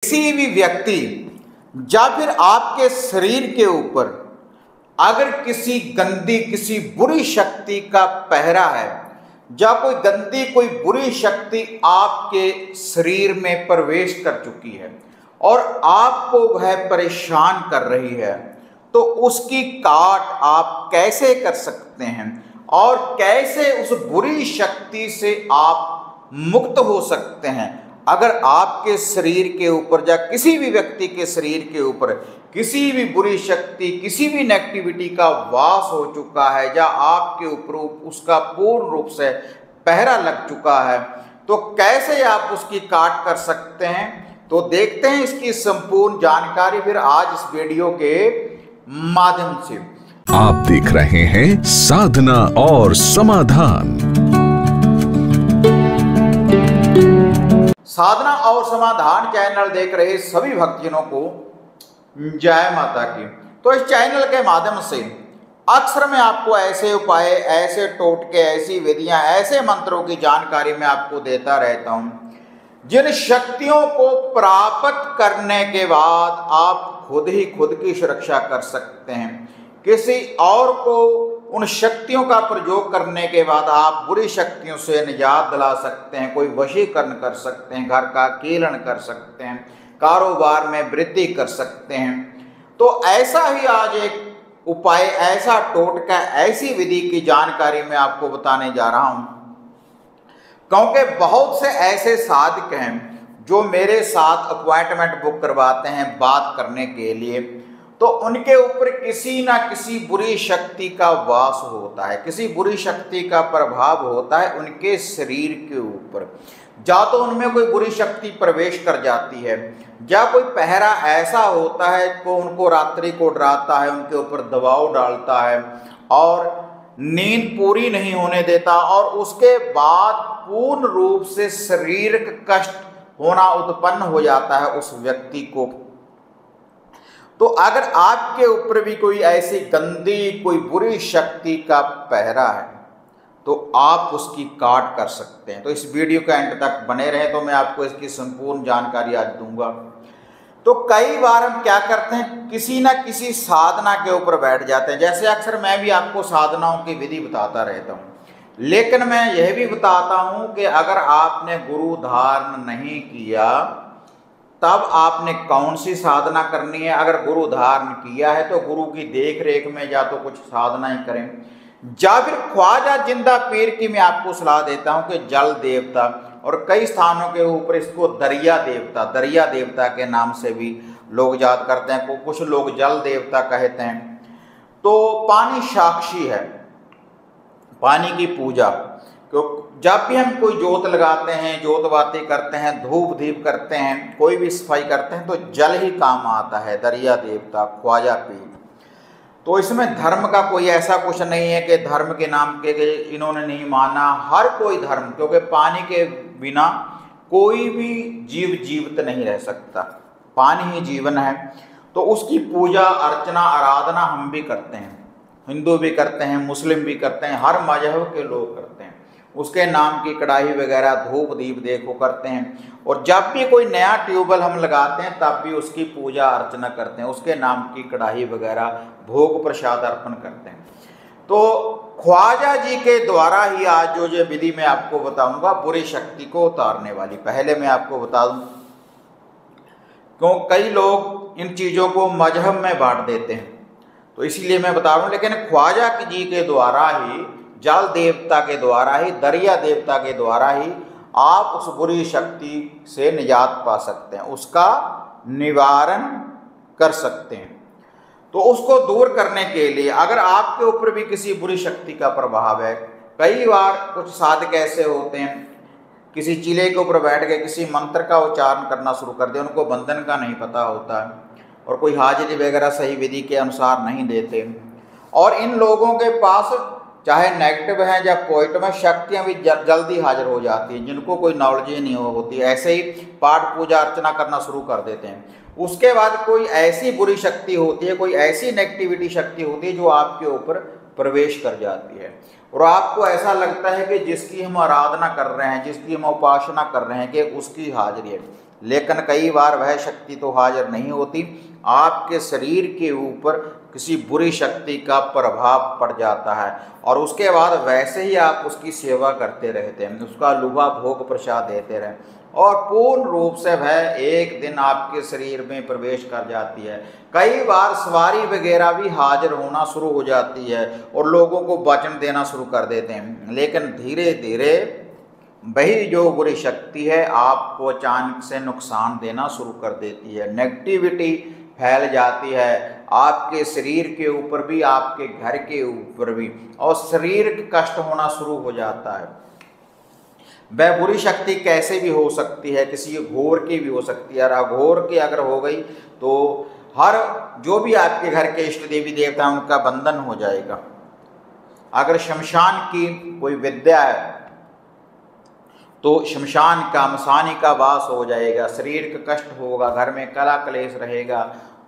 किसी भी व्यक्ति या फिर आपके शरीर के ऊपर अगर किसी गंदी, किसी बुरी शक्ति का पहरा है या कोई गंदी, कोई बुरी शक्ति आपके शरीर में प्रवेश कर चुकी है और आपको वह परेशान कर रही है, तो उसकी काट आप कैसे कर सकते हैं और कैसे उस बुरी शक्ति से आप मुक्त हो सकते हैं। अगर आपके शरीर के ऊपर या किसी भी व्यक्ति के शरीर के ऊपर किसी भी बुरी शक्ति, किसी भी नेगेटिविटी का वास हो चुका है या आपके ऊपर उसका पूर्ण रूप से पहरा लग चुका है, तो कैसे आप उसकी काट कर सकते हैं। तो देखते हैं इसकी संपूर्ण जानकारी फिर आज इस वीडियो के माध्यम से। आप देख रहे हैं साधना और समाधान। साधना और समाधान चैनल देख रहे सभी भक्तजनों को जय माता की। तो इस चैनल के माध्यम से अक्सर मैं आपको ऐसे उपाय, ऐसे टोटके, ऐसी विधियां, ऐसे मंत्रों की जानकारी मैं आपको देता रहता हूं जिन शक्तियों को प्राप्त करने के बाद आप खुद ही खुद की सुरक्षा कर सकते हैं। किसी और को उन शक्तियों का प्रयोग करने के बाद आप बुरी शक्तियों से निजात दिला सकते हैं। कोई वशीकरण कर सकते हैं, घर का कीलन कर सकते हैं, कारोबार में वृद्धि कर सकते हैं। तो ऐसा ही आज एक उपाय, ऐसा टोटका, ऐसी विधि की जानकारी मैं आपको बताने जा रहा हूं, क्योंकि बहुत से ऐसे साधक हैं जो मेरे साथ अपॉइंटमेंट बुक करवाते हैं बात करने के लिए, तो उनके ऊपर किसी ना किसी बुरी शक्ति का वास होता है, किसी बुरी शक्ति का प्रभाव होता है उनके शरीर के ऊपर। या तो उनमें कोई बुरी शक्ति प्रवेश कर जाती है या कोई पहरा ऐसा होता है को उनको रात्रि को डराता है, उनके ऊपर दबाव डालता है और नींद पूरी नहीं होने देता और उसके बाद पूर्ण रूप से शारीरिक कष्ट होना उत्पन्न हो जाता है उस व्यक्ति को। तो अगर आपके ऊपर भी कोई ऐसी गंदी, कोई बुरी शक्ति का पहरा है तो आप उसकी काट कर सकते हैं। तो इस वीडियो के एंड तक बने रहें तो मैं आपको इसकी संपूर्ण जानकारी आज दूंगा। तो कई बार हम क्या करते हैं, किसी ना किसी साधना के ऊपर बैठ जाते हैं। जैसे अक्सर मैं भी आपको साधनाओं की विधि बताता रहता हूँ, लेकिन मैं यह भी बताता हूँ कि अगर आपने गुरु धारण नहीं किया तब आपने कौन सी साधना करनी है। अगर गुरु धारण किया है तो गुरु की देख रेख में या तो कुछ साधनाएं करें, या फिर ख्वाजा जिंदा पीर की मैं आपको सलाह देता हूं कि जल देवता, और कई स्थानों के ऊपर इसको दरिया देवता के नाम से भी लोग याद करते हैं, कुछ लोग जल देवता कहते हैं। तो पानी साक्षी है, पानी की पूजा, जब भी हम कोई जोत लगाते हैं, जोत बाती करते हैं, धूप दीप करते हैं, कोई भी सफाई करते हैं तो जल ही काम आता है। दरिया देवता, ख्वाजा पीर। तो इसमें धर्म का कोई ऐसा कुछ नहीं है कि धर्म के नाम के इन्होंने नहीं माना। हर कोई धर्म, क्योंकि पानी के बिना कोई भी जीव जीवित नहीं रह सकता, पानी ही जीवन है। तो उसकी पूजा अर्चना आराधना हम भी करते हैं, हिंदू भी करते हैं, मुस्लिम भी करते हैं, हर मजहब के लोग करते हैं। उसके नाम की कढ़ाई वगैरह, धूप दीप देखो करते हैं। और जब भी कोई नया ट्यूबवेल हम लगाते हैं तब भी उसकी पूजा अर्चना करते हैं, उसके नाम की कढ़ाई वगैरह, भोग प्रसाद अर्पण करते हैं। तो ख्वाजा जी के द्वारा ही आज जो ये विधि मैं आपको बताऊंगा बुरी शक्ति को उतारने वाली। पहले मैं आपको बता दूं, क्यों कई लोग इन चीज़ों को मजहब में बांट देते हैं, तो इसीलिए मैं बता रहा हूँ। लेकिन ख्वाजा जी के द्वारा ही, जल देवता के द्वारा ही, दरिया देवता के द्वारा ही आप उस बुरी शक्ति से निजात पा सकते हैं, उसका निवारण कर सकते हैं। तो उसको दूर करने के लिए अगर आपके ऊपर भी किसी बुरी शक्ति का प्रभाव है, कई बार कुछ साधक ऐसे होते हैं किसी चिले के ऊपर बैठ के किसी मंत्र का उच्चारण करना शुरू कर दे, उनको बंधन का नहीं पता होता है और कोई हाजिरी वगैरह सही विधि के अनुसार नहीं देते। और इन लोगों के पास चाहे नेगेटिव है या पॉजिटिव है, शक्तियाँ भी जल्दी हाजिर हो जाती हैं, जिनको कोई नॉलेज ही नहीं होती, ऐसे ही पाठ पूजा अर्चना करना शुरू कर देते हैं। उसके बाद कोई ऐसी बुरी शक्ति होती है, कोई ऐसी नेगेटिविटी शक्ति होती है जो आपके ऊपर प्रवेश कर जाती है और आपको ऐसा लगता है कि जिसकी हम आराधना कर रहे हैं, जिसकी हम उपासना कर रहे हैं कि उसकी हाजिरी है। लेकिन कई बार वह शक्ति तो हाजिर नहीं होती, आपके शरीर के ऊपर किसी बुरी शक्ति का प्रभाव पड़ जाता है और उसके बाद वैसे ही आप उसकी सेवा करते रहते हैं, उसका लुभा भोग प्रसाद देते रहें और पूर्ण रूप से वह एक दिन आपके शरीर में प्रवेश कर जाती है। कई बार सवारी वगैरह भी हाजिर होना शुरू हो जाती है और लोगों को वचन देना शुरू कर देते हैं, लेकिन धीरे धीरे वही जो बुरी शक्ति है आपको अचानक से नुकसान देना शुरू कर देती है। नेगेटिविटी फैल जाती है आपके शरीर के ऊपर भी, आपके घर के ऊपर भी, और शरीर कष्ट होना शुरू हो जाता है। वह बुरी शक्ति कैसे भी हो सकती है, किसी घोर की भी हो सकती है, और अघोर की अगर हो गई तो हर जो भी आपके घर के इष्ट देवी देवता हैं उनका बंधन हो जाएगा। अगर शमशान की कोई विद्या है तो शमशान का मसानी का वास हो जाएगा, शरीर का कष्ट होगा, घर में कला कलेश रहेगा,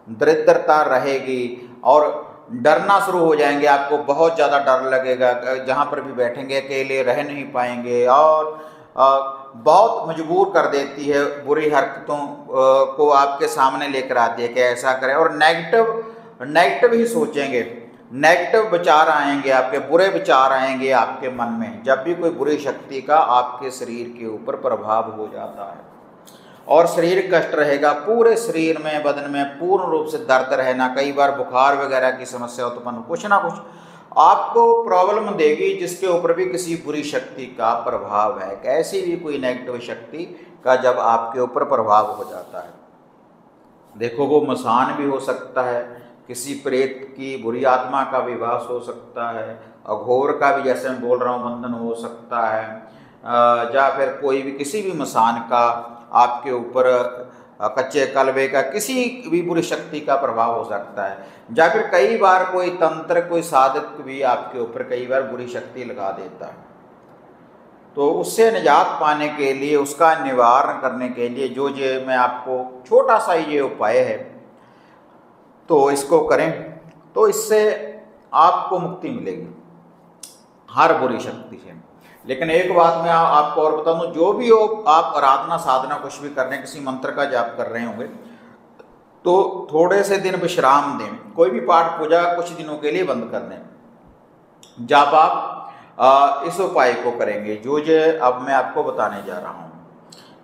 दरिद्रता रहेगी और डरना शुरू हो जाएंगे, आपको बहुत ज़्यादा डर लगेगा, जहाँ पर भी बैठेंगे अकेले रह नहीं पाएंगे और बहुत मजबूर कर देती है, बुरी हरकतों को आपके सामने लेकर आती है कि ऐसा करें और नेगेटिव ही सोचेंगे, नेगेटिव विचार आएंगे, आपके बुरे विचार आएंगे आपके मन में जब भी कोई बुरी शक्ति का आपके शरीर के ऊपर प्रभाव हो जाता है और शरीर कष्ट रहेगा, पूरे शरीर में, बदन में पूर्ण रूप से दर्द रहना, कई बार बुखार वगैरह की समस्या उत्पन्न, कुछ ना कुछ आपको प्रॉब्लम देगी जिसके ऊपर भी किसी बुरी शक्ति का प्रभाव है। कैसी भी कोई नेगेटिव शक्ति का जब आपके ऊपर प्रभाव हो जाता है, देखो वो मसान भी हो सकता है, किसी प्रेत की बुरी आत्मा का विवास हो सकता है, अघोर का भी जैसे मैं बोल रहा हूँ बंधन हो सकता है, या फिर कोई भी किसी भी मसान का आपके ऊपर कच्चे कलबे का किसी भी बुरी शक्ति का प्रभाव हो सकता है, या फिर कई बार कोई तंत्र कोई साधक भी आपके ऊपर कई बार बुरी शक्ति लगा देता है। तो उससे निजात पाने के लिए, उसका निवारण करने के लिए जो मैं आपको छोटा सा ये उपाय है तो इसको करें तो इससे आपको मुक्ति मिलेगी हर बुरी शक्ति से। लेकिन एक बात मैं आपको और बता दूं, जो भी हो आप आराधना साधना कुछ भी कर रहे हैं, किसी मंत्र का जाप कर रहे होंगे तो थोड़े से दिन विश्राम दें, कोई भी पाठ पूजा कुछ दिनों के लिए बंद कर दें जब आप इस उपाय को करेंगे जो अब मैं आपको बताने जा रहा हूँ।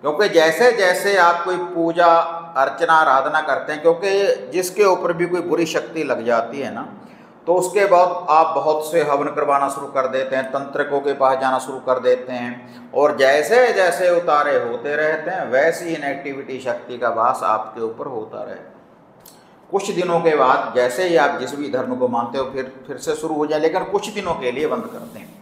क्योंकि जैसे जैसे आप कोई पूजा अर्चना आराधना करते हैं, क्योंकि जिसके ऊपर भी कोई बुरी शक्ति लग जाती है ना तो उसके बाद आप बहुत से हवन करवाना शुरू कर देते हैं, तंत्रिकों के पास जाना शुरू कर देते हैं और जैसे जैसे उतारे होते रहते हैं वैसी ही नेगेटिविटी शक्ति का वास आपके ऊपर होता रहे। कुछ दिनों के बाद जैसे ही आप जिस भी धर्म को मानते हो फिर से शुरू हो जाए, लेकिन कुछ दिनों के लिए बंद करते हैं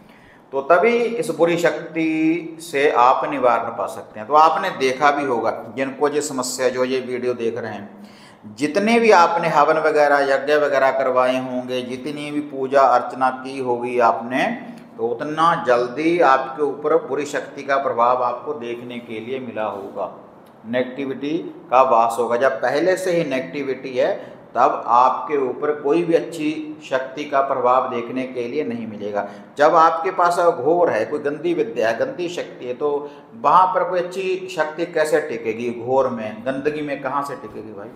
तो तभी इस बुरी शक्ति से आप निवारण पा सकते हैं। तो आपने देखा भी होगा जिनको ये समस्या, जो ये वीडियो देख रहे हैं, जितने भी आपने हवन वगैरह यज्ञ वगैरह करवाए होंगे, जितनी भी पूजा अर्चना की होगी आपने, तो उतना जल्दी आपके ऊपर बुरी शक्ति का प्रभाव आपको देखने के लिए मिला होगा, नेगेटिविटी का वास होगा। जब पहले से ही नेगेटिविटी है तब आपके ऊपर कोई भी अच्छी शक्ति का प्रभाव देखने के लिए नहीं मिलेगा। जब आपके पास घोर है, कोई गंदी विद्या है, गंदी शक्ति है, तो वहाँ पर कोई अच्छी शक्ति कैसे टिकेगी? घोर में, गंदगी में कहाँ से टिकेगी भाई?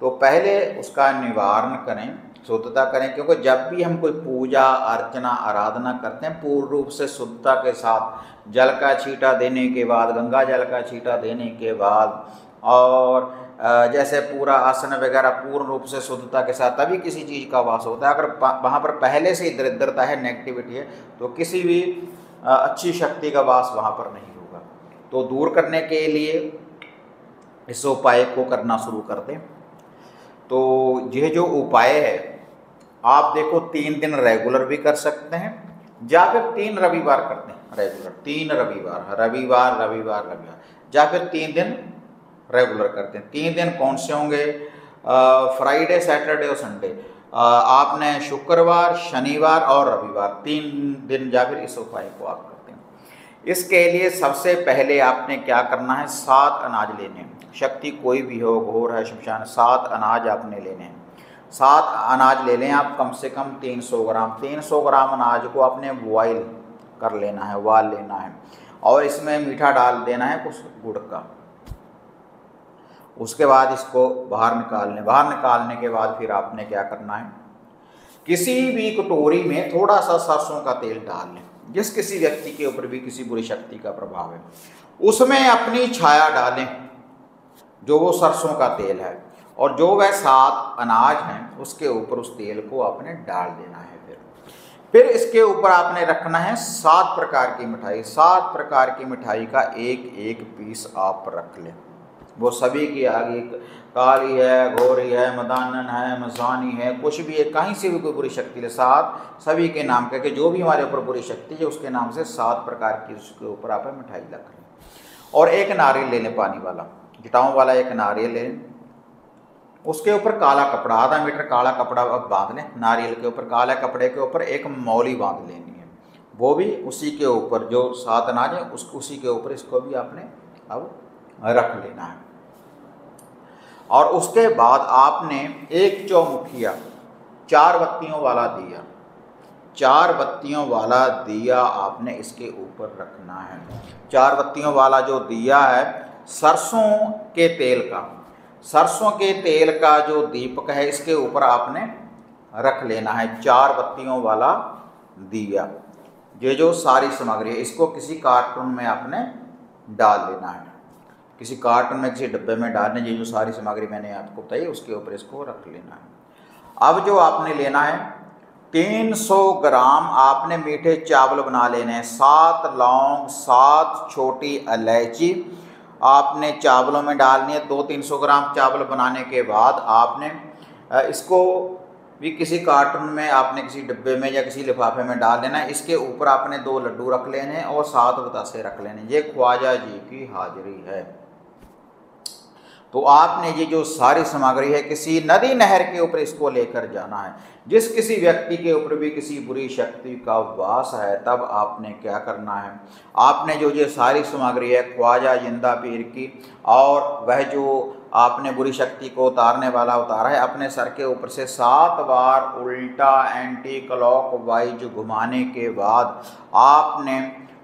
तो पहले उसका निवारण करें, शुद्धता करें, क्योंकि जब भी हम कोई पूजा अर्चना आराधना करते हैं पूर्ण रूप से शुद्धता के साथ, जल का छींटा देने के बाद, गंगा जल का छींटा देने के बाद, और जैसे पूरा आसन वगैरह पूर्ण रूप से शुद्धता के साथ, तभी किसी चीज़ का वास होता है। अगर वहाँ पर पहले से ही दरिद्रता है, नेगेटिविटी है, तो किसी भी अच्छी शक्ति का वास वहाँ पर नहीं होगा। तो दूर करने के लिए इस उपाय को करना शुरू कर दें। तो यह जो उपाय है आप देखो 3 दिन रेगुलर भी कर सकते हैं या फिर 3 रविवार करते हैं रेगुलर, 3 रविवार या फिर 3 दिन रेगुलर करते हैं। 3 दिन कौन से होंगे? फ्राइडे, सैटरडे और संडे। आपने शुक्रवार, शनिवार और रविवार 3 दिन या फिर इस उपाय को आप करते हैं। इसके लिए सबसे पहले आपने क्या करना है? 7 अनाज लेने हैं। शक्ति कोई भी हो, घोर है, शमशान, 7 अनाज आपने लेने हैं। 7 अनाज ले लें आप, कम से कम 300 ग्राम। 300 ग्राम अनाज को आपने बॉयल कर लेना है, उबाल लेना है, और इसमें मीठा डाल देना है कुछ गुड़ का। उसके बाद इसको बाहर निकालने के बाद फिर आपने क्या करना है, किसी भी कटोरी में थोड़ा सा सरसों का तेल डाल लें। जिस किसी व्यक्ति के ऊपर भी किसी बुरी शक्ति का प्रभाव है, उसमें अपनी छाया डालें, जो वो सरसों का तेल है, और जो वह 7 अनाज हैं उसके ऊपर उस तेल को आपने डाल देना है। फिर इसके ऊपर आपने रखना है 7 प्रकार की मिठाई। 7 प्रकार की मिठाई का एक एक पीस आप रख लें। वो सभी की आगे, काली है, घोरी है, मदानन है, मसानी है, कुछ भी है, कहीं से भी कोई बुरी शक्ति ले, 7 सभी के नाम करके जो भी हमारे ऊपर बुरी शक्ति है उसके नाम से 7 प्रकार की उसके ऊपर आप मिठाई रख लें। और एक नारियल ले लें, पानी वाला, जटाओं वाला एक नारियल ले लें। उसके ऊपर काला कपड़ा, आधा मीटर काला कपड़ा अब बांध लें। नारियल के ऊपर, काले कपड़े के ऊपर एक मौली बांध लेनी है, वो भी उसी के ऊपर, जो 7 अनाज है उसी के ऊपर इसको भी आपने अब रख लेना है। और उसके बाद आपने एक चौमुखिया 4 बत्तियों वाला दिया, 4 बत्तियों वाला दिया आपने इसके ऊपर रखना है। 4 बत्तियों वाला जो दिया है सरसों के तेल का, सरसों के तेल का जो दीपक है इसके ऊपर आपने रख लेना है 4 बत्तियों वाला दिया। ये जो सारी सामग्री है इसको किसी कार्टून में आपने डाल लेना है, किसी कार्टून में, किसी डब्बे में डालने। ये जो सारी सामग्री मैंने आपको बताई उसके ऊपर इसको रख लेना है। अब जो आपने लेना है 300 ग्राम आपने मीठे चावल बना लेने हैं। 7 लौंग, 7 छोटी इलायची आपने चावलों में डालनी है। 200-300 ग्राम चावल बनाने के बाद आपने इसको भी किसी कार्टून में, आपने किसी डब्बे में या किसी लिफाफे में डाल लेना है। इसके ऊपर आपने 2 लड्डू रख लेने हैं और 7 बतासे रख लेने। ये ख्वाजा जी की हाजिरी है। तो आपने ये जो सारी सामग्री है किसी नदी नहर के ऊपर इसको लेकर जाना है। जिस किसी व्यक्ति के ऊपर भी किसी बुरी शक्ति का वास है, तब आपने क्या करना है, आपने जो ये सारी सामग्री है ख्वाजा जिंदा पीर की, और वह जो आपने बुरी शक्ति को उतारने वाला उतारा है, अपने सर के ऊपर से 7 बार उल्टा एंटी क्लॉकवाइज घुमाने के बाद आपने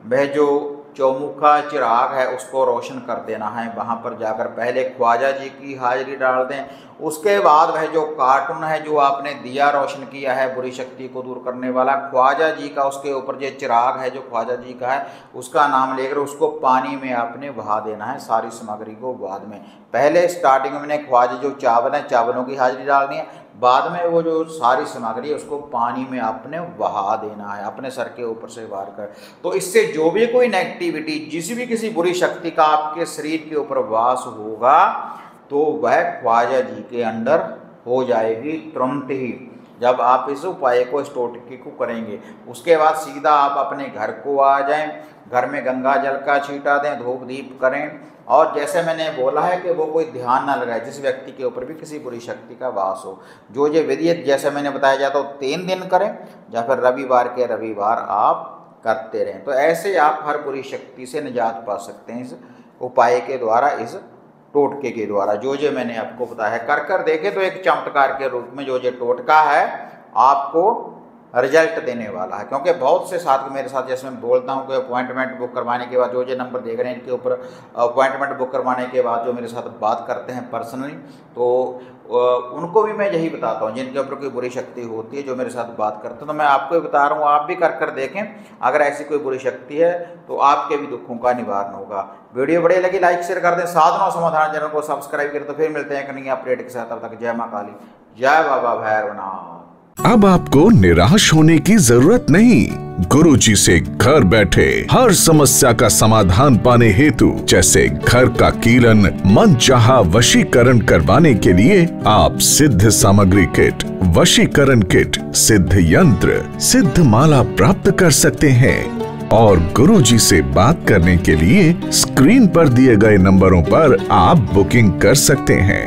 वह जो चौमुखा चिराग है उसको रोशन कर देना है। वहाँ पर जाकर पहले ख्वाजा जी की हाजिरी डाल दें, उसके बाद वह जो कार्टून है जो आपने दिया रोशन किया है बुरी शक्ति को दूर करने वाला ख्वाजा जी का, उसके ऊपर जो चिराग है जो ख्वाजा जी का है उसका नाम लेकर उसको पानी में आपने बहा देना है। सारी सामग्री को बाद में, पहले स्टार्टिंग में ख्वाजा जो चावल है चावलों की हाजिरी डालनी है, बाद में वो जो सारी सामग्री है उसको पानी में आपने बहा देना है अपने सर के ऊपर से वार कर। तो इससे जो भी कोई नेगेटिविटी, जिस भी किसी बुरी शक्ति का आपके शरीर के ऊपर वास होगा तो वह ख्वाजा जी के अंदर हो जाएगी तुरंत ही, जब आप इस उपाय को, इस टोटके को करेंगे। उसके बाद सीधा आप अपने घर को आ जाएं, घर में गंगा जल का छींटा दें, धूप दीप करें, और जैसे मैंने बोला है कि वो कोई ध्यान ना लगाए जिस व्यक्ति के ऊपर भी किसी बुरी शक्ति का वास हो। जो ये विधि जैसे मैंने बताया जाता है 3 दिन करें, या फिर रविवार के रविवार आप करते रहें। तो ऐसे आप हर बुरी शक्ति से निजात पा सकते हैं इस उपाय के द्वारा, इस टोटके के द्वारा। जो मैंने आपको बताया है कर देखे तो एक चमत्कार के रूप में जो टोटका है आपको रिजल्ट देने वाला है। क्योंकि बहुत से साथ मेरे साथ, जैसे मैं बोलता हूँ कि अपॉइंटमेंट बुक करवाने के बाद, जो नंबर देख रहे हैं इनके ऊपर अपॉइंटमेंट बुक करवाने के बाद जो मेरे साथ बात करते हैं पर्सनली, तो उनको भी मैं यही बताता हूँ जिनके ऊपर कोई बुरी शक्ति होती है, जो मेरे साथ बात करते हैं, तो मैं आपको ही बता रहा हूँ, आप भी कर देखें। अगर ऐसी कोई बुरी शक्ति है तो आपके भी दुखों का निवारण होगा। वीडियो बढ़िया लगी लाइक शेयर कर दें, साधना और समाधान चैनल को सब्सक्राइब करें। तो फिर मिलते हैं एक नई अपडेट के साथ, तब तक जय माँ काली, जय बाबा भैरवनाथ। अब आपको निराश होने की जरूरत नहीं। गुरुजी से घर बैठे हर समस्या का समाधान पाने हेतु, जैसे घर का कीलन, मनचाहा वशीकरण करवाने के लिए आप सिद्ध सामग्री किट, वशीकरण किट, सिद्ध यंत्र, सिद्ध माला प्राप्त कर सकते हैं। और गुरुजी से बात करने के लिए स्क्रीन पर दिए गए नंबरों पर आप बुकिंग कर सकते हैं।